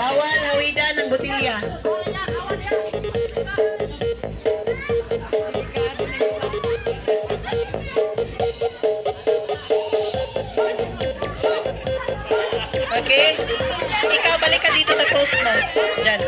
Bawal hawidan ng botilya. Okay? Ikaw, balik ka dito sa post mo. Diyan.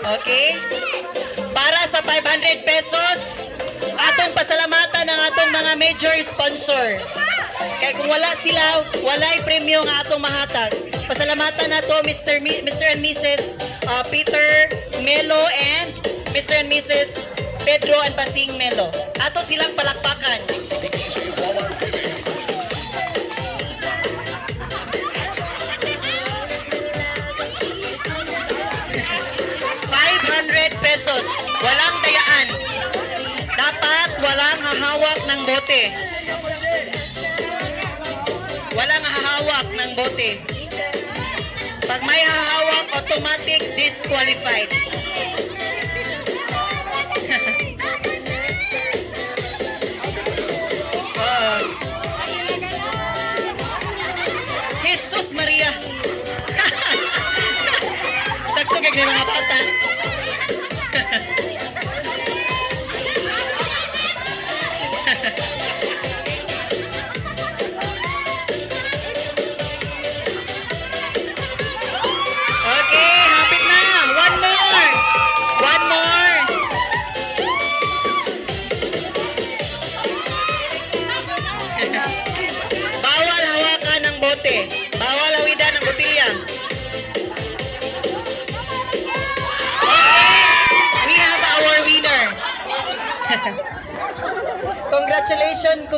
Okay? Para sa 500 pesos, atong pasalamatan ng atong mga major sponsor. Kaya kung wala sila, walay premyo nga atong mahatag. Pasalamatan na to Mr. and Mrs. Peter Melo and Mr. and Mrs. Pedro and Basing Melo. Ato silang palakpakan. Pesos. Walang dayaan. Dapat walang hahawak ng bote. Walang hahawak ng bote. Pag may hahawak, automatic disqualified. Jesus Maria. Sakto kay mga bata. Okay, hapit na. One more. One more. Bawal hawakan ng bote. Bawal hawidan ng botilya. We have our winner. Congratulations.